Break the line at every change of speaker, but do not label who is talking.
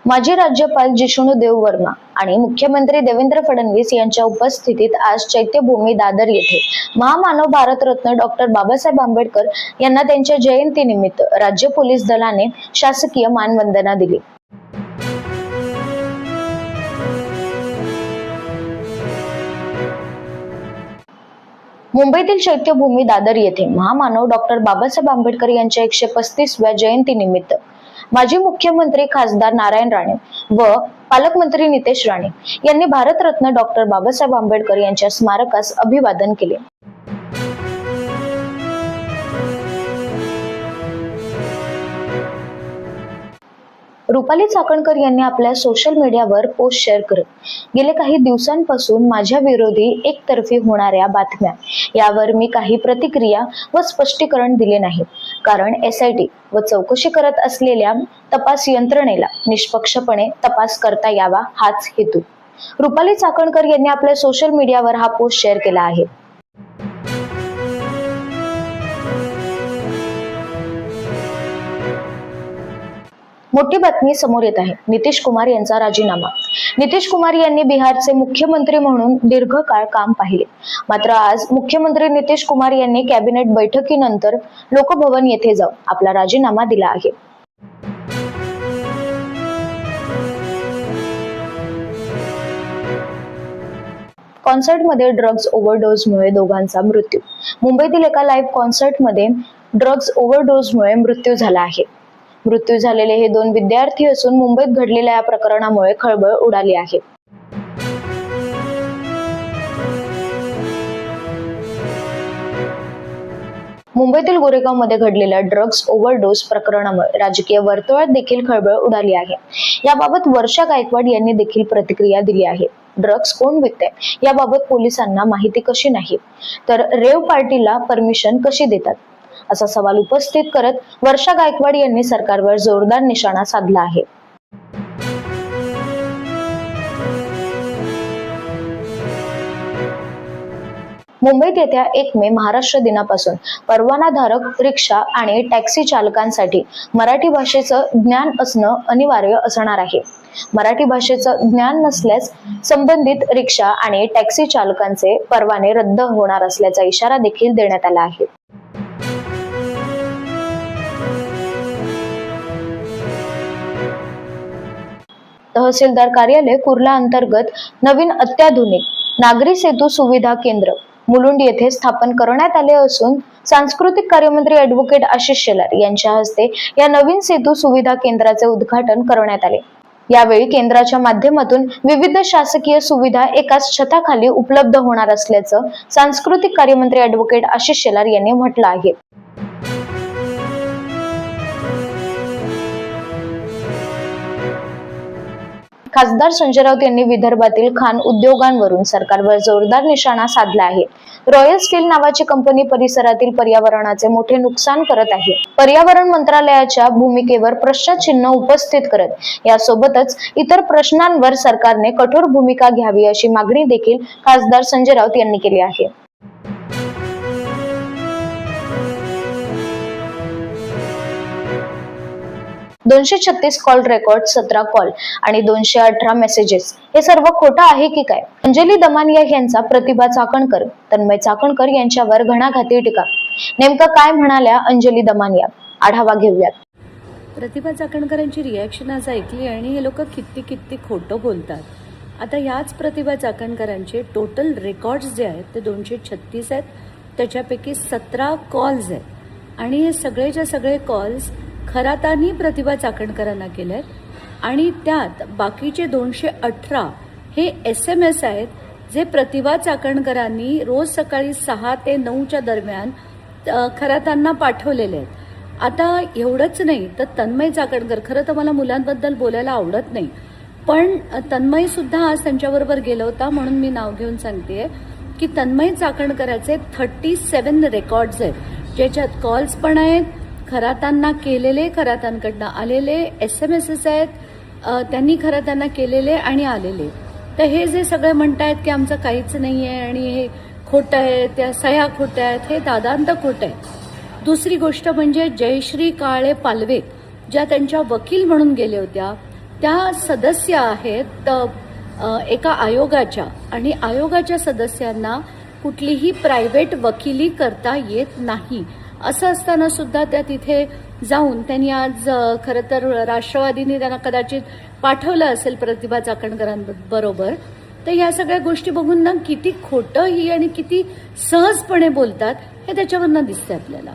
माजी राज्यपाल जिष्णू देव वर्मा आणि मुख्यमंत्री देवेंद्र फडणवीस यांच्या उपस्थितीत आज चैत्यभूमी दादर येथे महामानव भारतरत्न डॉक्टर बाबासाहेब आंबेडकर यांना त्यांच्या जयंतीनिमित्त राज्य पोलीस दलाने शासकीय मानवंदना दिली। मुंबईतील चैत्यभूमी दादर येथे महामानव डॉक्टर बाबासाहेब आंबेडकर यांच्या 135व्या जयंतीनिमित्त माजी मुख्यमंत्री खासदार नारायण राणे व पालकमंत्री नितेश राणे यांनी भारतरत्न डॉक्टर बाबासाहेब आंबेडकर यांच्या स्मारकास अभिवादन केले। रुपाली चाकणकर यांनी आपल्या सोशल मीडियावर पोस्ट शेअर करत गेले काही दिवसांपासून माझ्या विरोधी एकतर्फी होणाऱ्या बातम्या यावर मी काही प्रतिक्रिया व स्पष्टीकरण दिले नाही, कारण SIT व चौकशी करत असलेल्या तपास यंत्रणेला निष्पक्षपणे तपास करता यावा हाच हेतू। रुपाली चाकणकर यांनी आपल्या सोशल मीडियावर हा पोस्ट शेअर केला आहे। मोठी बातमी समोर येत आहे। नितीश कुमार यांचा राजीनामा। नितीश कुमार यांनी बिहारचे मुख्यमंत्री म्हणून दीर्घकाळ काम पाहिले, मात्र आज मुख्यमंत्री नितीश कुमार यांनी कॅबिनेट बैठकीनंतर लोकभवन येथे जाऊन आपला राजीनामा दिला आहे। कॉन्सर्टमध्ये ड्रग्ज ओव्हरडोसमुळे दोघांचा मृत्यू। मुंबईतील एका लाईव्ह कॉन्सर्टमध्ये ड्रग्ज ओव्हरडोसमुळे मृत्यू झाला आहे। मृत्यू झालेले हे दोन विद्यार्थी असून मुंबईत घडलेल्या या प्रकरणामुळे खळबळ उडाली आहे। मुंबईतील गोरेगावमध्ये घडलेल्या ड्रग्ज ओव्हरडोस प्रकरणामुळे राजकीय वर्तुळात देखील खळबळ उडाली आहे। याबाबत वर्षा गायकवाड यांनी देखील प्रतिक्रिया दिली आहे। ड्रग्ज कोण विकते याबाबत पोलिसांना माहिती कशी नाही, तर रेव पार्टीला परमिशन कशी देतात, असा सवाल उपस्थित करत वर्षा गायकवाड यांनी सरकारवर जोरदार निशाणा साधला आहे। मुंबईत येत्या 1 मे महाराष्ट्र दिनापासून परवानाधारक रिक्षा आणि टॅक्सी चालकांसाठी मराठी भाषेचं ज्ञान असणं अनिवार्य असणार आहे। मराठी भाषेचं ज्ञान नसल्यास संबंधित रिक्षा आणि टॅक्सी चालकांचे परवाने रद्द होणार असल्याचा इशारा देखील देण्यात आला आहे। तहसीलदार कार्यालय कुर्ला अंतर्गत नवीन अत्याधुनिक नागरी सेतू सुविधा केंद्र मुलुंड येथे स्थापन करण्यात आले असून सांस्कृतिक कार्यमंत्री ॲडव्होकेट आशिष शेलार यांच्या हस्ते या नवीन सेतू सुविधा केंद्राचे उद्घाटन करण्यात आले। यावेळी केंद्राच्या माध्यमातून विविध शासकीय सुविधा एकाच छताखाली उपलब्ध होणार असल्याचं सांस्कृतिक कार्यमंत्री ॲडव्होकेट आशिष शेलार यांनी म्हटलं आहे। खासदार संजय राऊत यांनी विदर्भातील खाण उद्योगांवरून सरकारवर जोरदार निशाणा साधला आहे। रॉयल स्टील नावाची कंपनी परिसरातील पर्यावरणाचे मोठे नुकसान करत आहे। पर्यावरण मंत्रालयाच्या भूमिकेवर प्रश्नचिन्ह उपस्थित करत यासोबतच इतर प्रश्नांवर सरकारने कठोर भूमिका घ्यावी अशी मागणी देखील खासदार संजय राऊत यांनी केली आहे। 236 कॉल रेकॉर्ड, 17 कॉल आणि 218 मेसेजेस हे सर्व खोटं आहे की काय? अंजली दमानिया यांचा प्रतिभा चाकणकर, तन्मय चाकणकर यांच्यावर घणाघाती टीका। नेमकं काय म्हणाल्या अंजली दमानिया? आढावा घेऊयात।
प्रतिभा चाकणकरांची रिॲक्शन आज ऐकली आणि हे लोक किती खोटं बोलतात। आता याच प्रतिभा चाकणकरांचे टोटल रेकॉर्ड्स जे आहेत ते 236 आहेत, त्याच्यापैकी 17 कॉल्स आहेत आणि हे सगळेच्या सगळे कॉल्स खरातानी प्रतिभा चाकणकरांना केलेत आणि त्यात बाकीचे 218 हे SMS आहेत जे प्रतिभा चाकणकरांनी रोज सकाळी 6 ते 9च्या दरम्यान खरातांना पाठवलेले आहेत। आता एवढंच नाही तर तन्मय चाकणकर, खरं तर मला मुलांबद्दल बोलायला आवडत नाही, पण तन्मय सुद्धा आज त्यांच्याबरोबर गेला होता म्हणून मी नाव घेऊन सांगतेय की तन्मय चाकणकराचे 37 रेकॉर्ड्स आहेत, ज्याच्यात कॉल्स पण आहेत, खरातांना केलेले, खरातांकडनं आलेले SMS आहेत, त्यांनी खरातांना केलेले आणि आलेले। तर हे जे सगळे म्हणतायत की आमचं काहीच नाही आहे आणि हे खोटं आहे, त्या सह्या खोट्या आहेत, हे दादांत खोटं आहे। दुसरी गोष्ट म्हणजे जयश्री काळे पालवे ज्या त्यांच्या वकील म्हणून गेल्या होत्या, त्या सदस्य आहेत एका आयोगाच्या, आणि आयोगाच्या सदस्यांना कुठलीही प्रायव्हेट वकिली करता येत नाही. असं असताना सुद्धा त्या तिथे जाऊन त्यांनी आज खरं तर राष्ट्रवादीने त्यांना कदाचित पाठवलं असेल प्रतिभा चाकणकरांबरोबर. तर ह्या सगळ्या गोष्टी बघून ना किती खोटं ही आणि किती सहजपणे बोलतात हे त्याच्यावरनं दिसतंय आपल्याला.